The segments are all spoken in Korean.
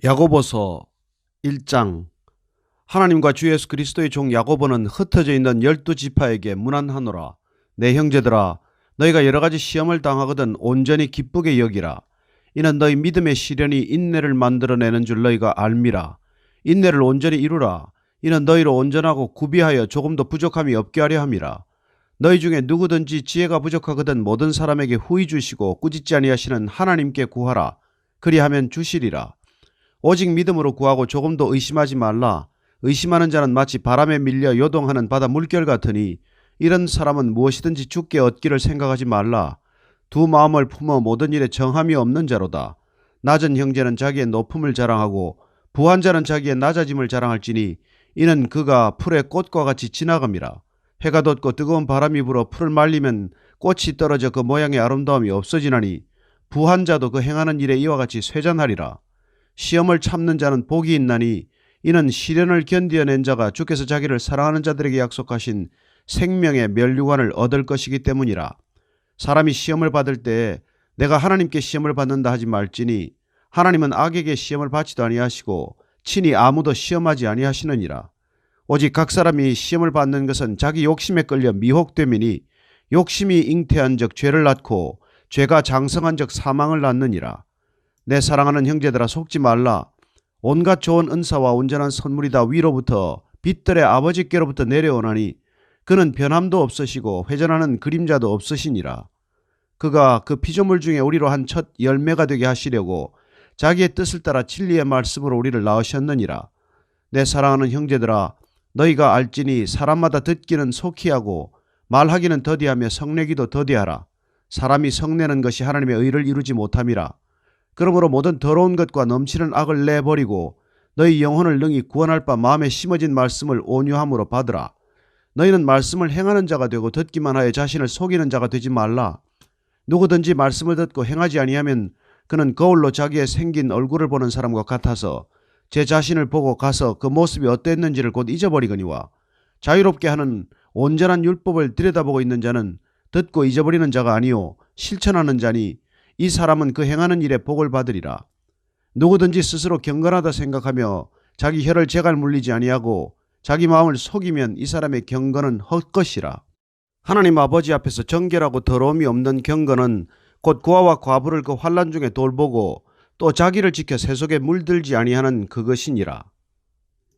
야고보서 1장. 하나님과 주 예수 그리스도의 종 야고보는 흩어져 있는 12지파에게 문안하노라. 내 형제들아, 너희가 여러가지 시험을 당하거든 온전히 기쁘게 여기라. 이는 너희 믿음의 시련이 인내를 만들어내는 줄 너희가 알미라. 인내를 온전히 이루라. 이는 너희로 온전하고 구비하여 조금도 부족함이 없게 하려 함이라. 너희 중에 누구든지 지혜가 부족하거든 모든 사람에게 후히 주시고 꾸짖지 아니하시는 하나님께 구하라. 그리하면 주시리라. 오직 믿음으로 구하고 조금도 의심하지 말라. 의심하는 자는 마치 바람에 밀려 요동하는 바다 물결 같으니 이런 사람은 무엇이든지 죽게 얻기를 생각하지 말라. 두 마음을 품어 모든 일에 정함이 없는 자로다. 낮은 형제는 자기의 높음을 자랑하고 부한 자는 자기의 낮아짐을 자랑할지니 이는 그가 풀의 꽃과 같이 지나감이라. 해가 돋고 뜨거운 바람이 불어 풀을 말리면 꽃이 떨어져 그 모양의 아름다움이 없어지나니 부한 자도 그 행하는 일에 이와 같이 쇠잔하리라. 시험을 참는 자는 복이 있나니 이는 시련을 견디어낸 자가 주께서 자기를 사랑하는 자들에게 약속하신 생명의 면류관을 얻을 것이기 때문이라. 사람이 시험을 받을 때에 내가 하나님께 시험을 받는다 하지 말지니 하나님은 악에게 시험을 받지도 아니하시고 친히 아무도 시험하지 아니하시느니라. 오직 각 사람이 시험을 받는 것은 자기 욕심에 끌려 미혹됨이니 욕심이 잉태한 적 죄를 낳고 죄가 장성한 적 사망을 낳느니라. 내 사랑하는 형제들아, 속지 말라. 온갖 좋은 은사와 온전한 선물이 다 위로부터 빛들의 아버지께로부터 내려오나니 그는 변함도 없으시고 회전하는 그림자도 없으시니라. 그가 그 피조물 중에 우리로 한 첫 열매가 되게 하시려고 자기의 뜻을 따라 진리의 말씀으로 우리를 낳으셨느니라. 내 사랑하는 형제들아, 너희가 알지니 사람마다 듣기는 속히 하고 말하기는 더디하며 성내기도 더디하라. 사람이 성내는 것이 하나님의 의를 이루지 못함이라. 그러므로 모든 더러운 것과 넘치는 악을 내버리고 너희 영혼을 능히 구원할 바 마음에 심어진 말씀을 온유함으로 받으라. 너희는 말씀을 행하는 자가 되고 듣기만 하여 자신을 속이는 자가 되지 말라. 누구든지 말씀을 듣고 행하지 아니하면 그는 거울로 자기의 생긴 얼굴을 보는 사람과 같아서 제 자신을 보고 가서 그 모습이 어땠는지를 곧 잊어버리거니와, 자유롭게 하는 온전한 율법을 들여다보고 있는 자는 듣고 잊어버리는 자가 아니요 실천하는 자니 이 사람은 그 행하는 일에 복을 받으리라. 누구든지 스스로 경건하다 생각하며 자기 혀를 제갈 물리지 아니하고 자기 마음을 속이면 이 사람의 경건은 헛것이라. 하나님 아버지 앞에서 정결하고 더러움이 없는 경건은 곧 고아와 과부를 그 환난 중에 돌보고 또 자기를 지켜 세속에 물들지 아니하는 그것이니라.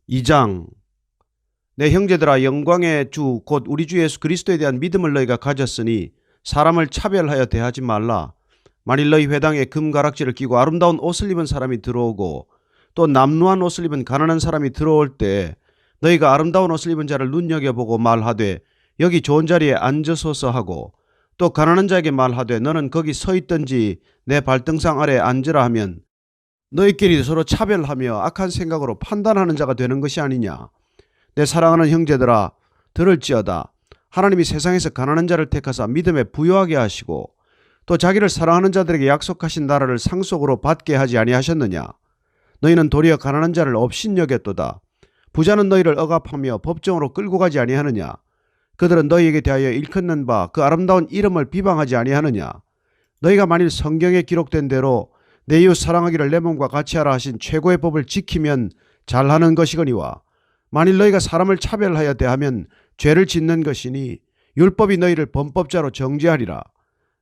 2장. 내 형제들아, 영광의 주 곧 우리 주 예수 그리스도에 대한 믿음을 너희가 가졌으니 사람을 차별하여 대하지 말라. 만일 너희 회당에 금가락지를 끼고 아름다운 옷을 입은 사람이 들어오고 또 남루한 옷을 입은 가난한 사람이 들어올 때 너희가 아름다운 옷을 입은 자를 눈여겨보고 말하되 여기 좋은 자리에 앉으소서 하고 또 가난한 자에게 말하되 너는 거기 서 있든지 내 발등상 아래에 앉으라 하면 너희끼리 서로 차별하며 악한 생각으로 판단하는 자가 되는 것이 아니냐. 내 사랑하는 형제들아, 들을지어다. 하나님이 세상에서 가난한 자를 택하사 믿음에 부요하게 하시고 또 자기를 사랑하는 자들에게 약속하신 나라를 상속으로 받게 하지 아니하셨느냐. 너희는 도리어 가난한 자를 업신여겼도다. 부자는 너희를 억압하며 법정으로 끌고 가지 아니하느냐. 그들은 너희에게 대하여 일컫는 바 그 아름다운 이름을 비방하지 아니하느냐. 너희가 만일 성경에 기록된 대로 내 이웃 사랑하기를 내 몸과 같이 하라 하신 최고의 법을 지키면 잘하는 것이거니와, 만일 너희가 사람을 차별하여 대하면 죄를 짓는 것이니 율법이 너희를 범법자로 정죄하리라.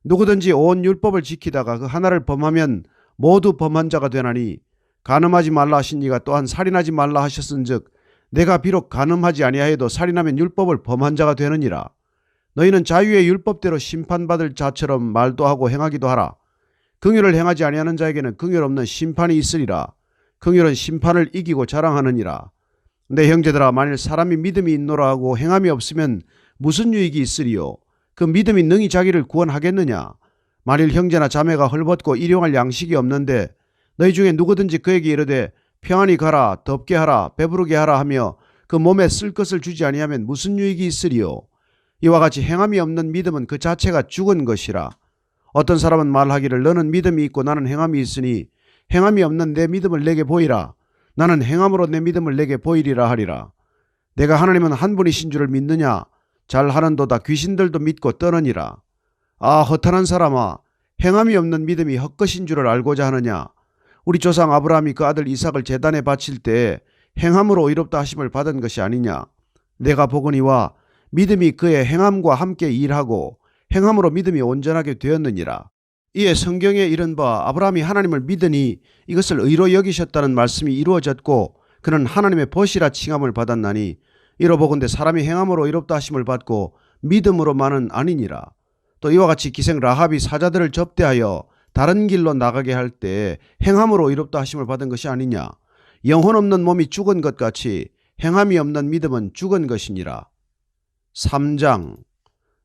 누구든지 온 율법을 지키다가 그 하나를 범하면 모두 범한 자가 되나니 간음하지 말라 하신 이가 또한 살인하지 말라 하셨은즉 내가 비록 간음하지 아니하여도 살인하면 율법을 범한 자가 되느니라. 너희는 자유의 율법대로 심판받을 자처럼 말도 하고 행하기도 하라. 긍휼을 행하지 아니하는 자에게는 긍휼 없는 심판이 있으리라. 긍휼은 심판을 이기고 자랑하느니라. 내 형제들아, 만일 사람이 믿음이 있노라 하고 행함이 없으면 무슨 유익이 있으리요. 그 믿음이 능히 자기를 구원하겠느냐. 만일 형제나 자매가 헐벗고 일용할 양식이 없는데 너희 중에 누구든지 그에게 이르되 평안히 가라, 덥게 하라, 배부르게 하라 하며 그 몸에 쓸 것을 주지 아니하면 무슨 유익이 있으리요. 이와 같이 행함이 없는 믿음은 그 자체가 죽은 것이라. 어떤 사람은 말하기를 너는 믿음이 있고 나는 행함이 있으니 행함이 없는 내 믿음을 내게 보이라. 나는 행함으로 내 믿음을 내게 보이리라 하리라. 내가 하나님은 한 분이신 줄을 믿느냐. 잘하는도다 귀신들도 믿고 떠느니라. 아, 허탄한 사람아, 행함이 없는 믿음이 헛것인 줄을 알고자 하느냐. 우리 조상 아브라함이 그 아들 이삭을 제단에 바칠 때 행함으로 의롭다 하심을 받은 것이 아니냐. 내가 보거니와 믿음이 그의 행함과 함께 일하고 행함으로 믿음이 온전하게 되었느니라. 이에 성경에 이른 바 아브라함이 하나님을 믿으니 이것을 의로 여기셨다는 말씀이 이루어졌고 그는 하나님의 벗이라 칭함을 받았나니 이로보건대 사람이 행함으로 의롭다 하심을 받고 믿음으로만은 아니니라. 또 이와 같이 기생 라합이 사자들을 접대하여 다른 길로 나가게 할 때 행함으로 의롭다 하심을 받은 것이 아니냐. 영혼 없는 몸이 죽은 것 같이 행함이 없는 믿음은 죽은 것이니라. 3장.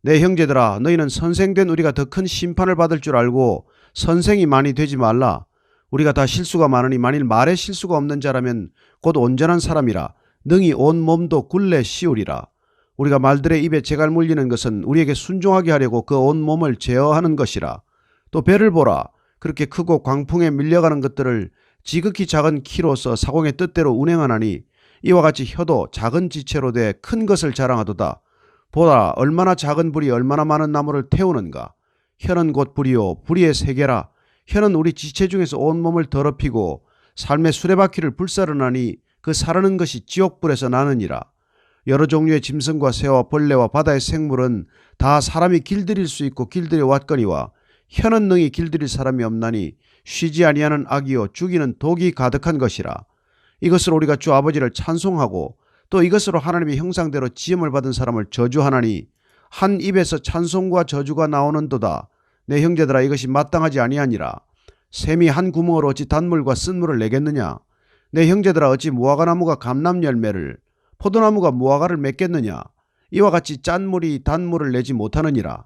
내 형제들아, 너희는 선생된 우리가 더 큰 심판을 받을 줄 알고 선생이 많이 되지 말라. 우리가 다 실수가 많으니 만일 말에 실수가 없는 자라면 곧 온전한 사람이라 능히 온 몸도 굴레 씌우리라. 우리가 말들의 입에 재갈 물리는 것은 우리에게 순종하게 하려고 그 온 몸을 제어하는 것이라. 또 배를 보라. 그렇게 크고 광풍에 밀려가는 것들을 지극히 작은 키로서 사공의 뜻대로 운행하나니 이와 같이 혀도 작은 지체로 돼 큰 것을 자랑하도다. 보라, 얼마나 작은 불이 얼마나 많은 나무를 태우는가. 혀는 곧 불이요 불의의 세계라. 혀는 우리 지체 중에서 온몸을 더럽히고 삶의 수레바퀴를 불사르나니 그 사르는 것이 지옥불에서 나느니라. 여러 종류의 짐승과 새와 벌레와 바다의 생물은 다 사람이 길들일 수 있고 길들여 왔거니와 혀는 능히 길들일 사람이 없나니 쉬지 아니하는 악이요 죽이는 독이 가득한 것이라. 이것으로 우리가 주 아버지를 찬송하고 또 이것으로 하나님의 형상대로 지음을 받은 사람을 저주하나니 한 입에서 찬송과 저주가 나오는도다. 내 형제들아, 이것이 마땅하지 아니하니라. 샘이 한 구멍으로 어찌 단물과 쓴물을 내겠느냐. 내 형제들아, 어찌 무화과나무가 감람 열매를 포도나무가 무화과를 맺겠느냐. 이와 같이 짠물이 단물을 내지 못하느니라.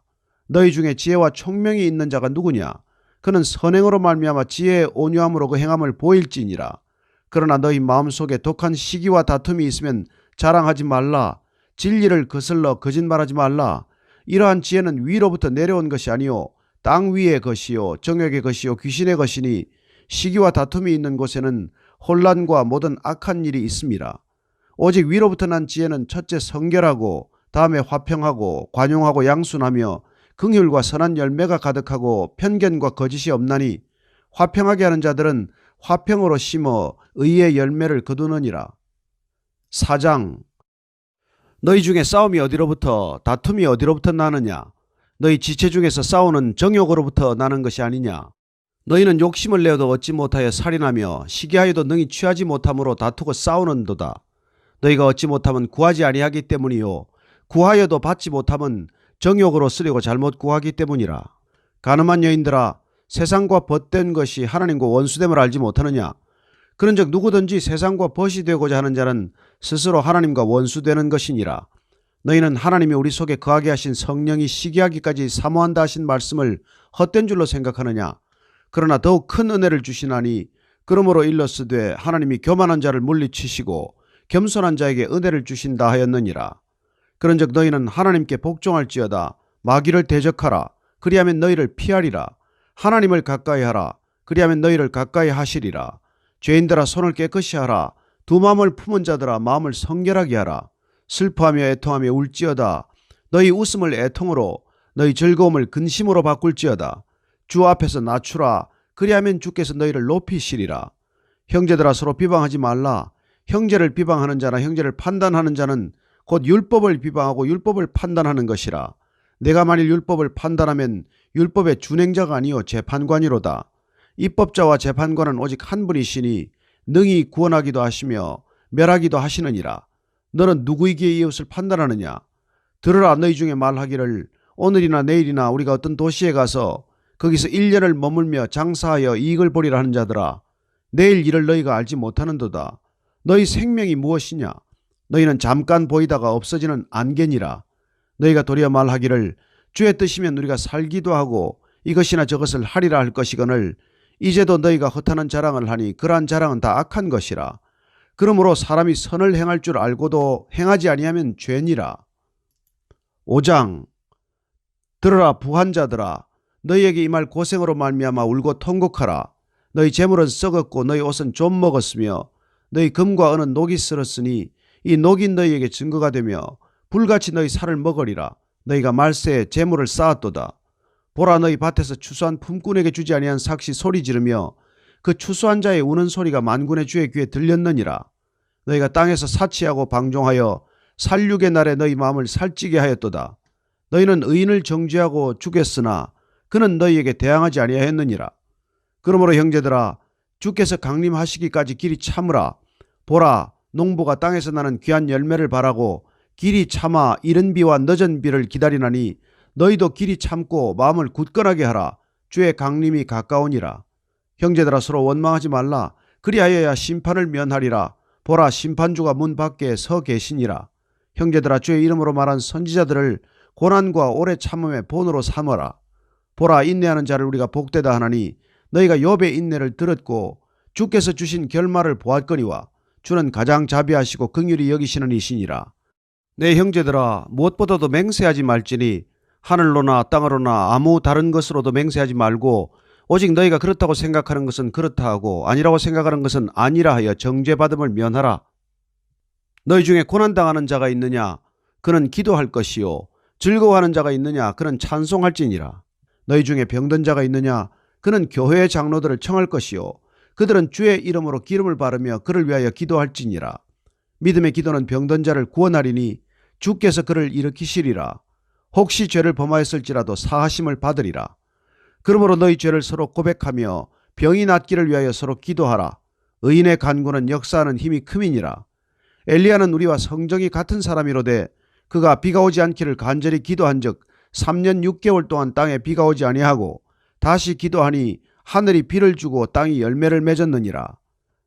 너희 중에 지혜와 총명이 있는 자가 누구냐. 그는 선행으로 말미암아 지혜의 온유함으로 그 행함을 보일지니라. 그러나 너희 마음속에 독한 시기와 다툼이 있으면 자랑하지 말라. 진리를 거슬러 거짓말하지 말라. 이러한 지혜는 위로부터 내려온 것이 아니요 땅 위의 것이요 정욕의 것이요 귀신의 것이니 시기와 다툼이 있는 곳에는 혼란과 모든 악한 일이 있음이라. 오직 위로부터 난 지혜는 첫째 성결하고 다음에 화평하고 관용하고 양순하며 긍휼과 선한 열매가 가득하고 편견과 거짓이 없나니 화평하게 하는 자들은 화평으로 심어 의의 열매를 거두느니라. 4장. 너희 중에 싸움이 어디로부터 다툼이 어디로부터 나느냐. 너희 지체 중에서 싸우는 정욕으로부터 나는 것이 아니냐. 너희는 욕심을 내어도 얻지 못하여 살인하며 시기하여도 능히 취하지 못함으로 다투고 싸우는도다. 너희가 얻지 못하면 구하지 아니하기 때문이요 구하여도 받지 못하면 정욕으로 쓰려고 잘못 구하기 때문이라. 가늠한 여인들아, 세상과 벗된 것이 하나님과 원수됨을 알지 못하느냐. 그런즉 누구든지 세상과 벗이 되고자 하는 자는 스스로 하나님과 원수되는 것이니라. 너희는 하나님이 우리 속에 거하게 하신 성령이 시기하기까지 사모한다 하신 말씀을 헛된 줄로 생각하느냐. 그러나 더욱 큰 은혜를 주시나니 그러므로 일러스되 하나님이 교만한 자를 물리치시고 겸손한 자에게 은혜를 주신다 하였느니라. 그런즉 너희는 하나님께 복종할지어다. 마귀를 대적하라. 그리하면 너희를 피하리라. 하나님을 가까이 하라. 그리하면 너희를 가까이 하시리라. 죄인들아, 손을 깨끗이 하라. 두 마음을 품은 자들아, 마음을 성결하게 하라. 슬퍼하며 애통하며 울지어다. 너희 웃음을 애통으로 너희 즐거움을 근심으로 바꿀지어다. 주 앞에서 낮추라. 그리하면 주께서 너희를 높이시리라. 형제들아, 서로 비방하지 말라. 형제를 비방하는 자나 형제를 판단하는 자는 곧 율법을 비방하고 율법을 판단하는 것이라. 내가 만일 율법을 판단하면 율법의 준행자가 아니요 재판관이로다. 입법자와 재판관은 오직 한 분이시니 능히 구원하기도 하시며 멸하기도 하시느니라. 너는 누구이기에 이웃을 판단하느냐. 들으라, 너희 중에 말하기를 오늘이나 내일이나 우리가 어떤 도시에 가서 거기서 1년을 머물며 장사하여 이익을 보리라 하는 자들아, 내일 일을 너희가 알지 못하는도다. 너희 생명이 무엇이냐. 너희는 잠깐 보이다가 없어지는 안개니라. 너희가 도리어 말하기를 주의 뜻이면 우리가 살기도 하고 이것이나 저것을 하리라 할 것이거늘 이제도 너희가 허탄한 자랑을 하니 그러한 자랑은 다 악한 것이라. 그러므로 사람이 선을 행할 줄 알고도 행하지 아니하면 죄니라. 5장. 들으라, 부한 자들아, 너희에게 이 말 고생으로 말미암아 울고 통곡하라. 너희 재물은 썩었고 너희 옷은 좀 먹었으며 너희 금과 은은 녹이 쓸었으니 이 녹이 너희에게 증거가 되며 불같이 너희 살을 먹으리라. 너희가 말세에 재물을 쌓았도다. 보라, 너희 밭에서 추수한 품꾼에게 주지 아니한 삭시 소리 지르며 그 추수한 자의 우는 소리가 만군의 주의 귀에 들렸느니라. 너희가 땅에서 사치하고 방종하여 살육의 날에 너희 마음을 살찌게 하였도다. 너희는 의인을 정죄하고 죽였으나 그는 너희에게 대항하지 아니하였느니라. 그러므로 형제들아, 주께서 강림하시기까지 길이 참으라. 보라, 농부가 땅에서 나는 귀한 열매를 바라고 길이 참아 이른 비와 늦은 비를 기다리나니 너희도 길이 참고 마음을 굳건하게 하라. 주의 강림이 가까우니라. 형제들아, 서로 원망하지 말라. 그리하여야 심판을 면하리라. 보라, 심판주가 문 밖에 서 계시니라. 형제들아, 주의 이름으로 말한 선지자들을 고난과 오래 참음의 본으로 삼어라. 보라, 인내하는 자를 우리가 복되다 하나니 너희가 욥의 인내를 들었고 주께서 주신 결말을 보았거니와 주는 가장 자비하시고 긍휼히 여기시는 이시니라. 내 형제들아, 무엇보다도 맹세하지 말지니 하늘로나 땅으로나 아무 다른 것으로도 맹세하지 말고 오직 너희가 그렇다고 생각하는 것은 그렇다 하고 아니라고 생각하는 것은 아니라 하여 정죄받음을 면하라. 너희 중에 고난당하는 자가 있느냐? 그는 기도할 것이요. 즐거워하는 자가 있느냐? 그는 찬송할지니라. 너희 중에 병든 자가 있느냐? 그는 교회의 장로들을 청할 것이요. 그들은 주의 이름으로 기름을 바르며 그를 위하여 기도할지니라. 믿음의 기도는 병든 자를 구원하리니 주께서 그를 일으키시리라. 혹시 죄를 범하였을지라도 사하심을 받으리라. 그러므로 너희 죄를 서로 고백하며 병이 낫기를 위하여 서로 기도하라. 의인의 간구는 역사하는 힘이 큼이니라. 엘리야는 우리와 성정이 같은 사람이로되 그가 비가 오지 않기를 간절히 기도한즉 3년 6개월 동안 땅에 비가 오지 아니하고 다시 기도하니 하늘이 비를 주고 땅이 열매를 맺었느니라.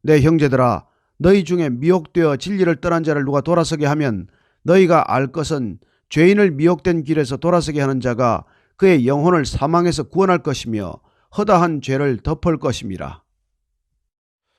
내 형제들아, 너희 중에 미혹되어 진리를 떠난 자를 누가 돌아서게 하면 너희가 알 것은 죄인을 미혹된 길에서 돌아서게 하는 자가 그의 영혼을 사망에서 구원할 것이며 허다한 죄를 덮을 것임이라.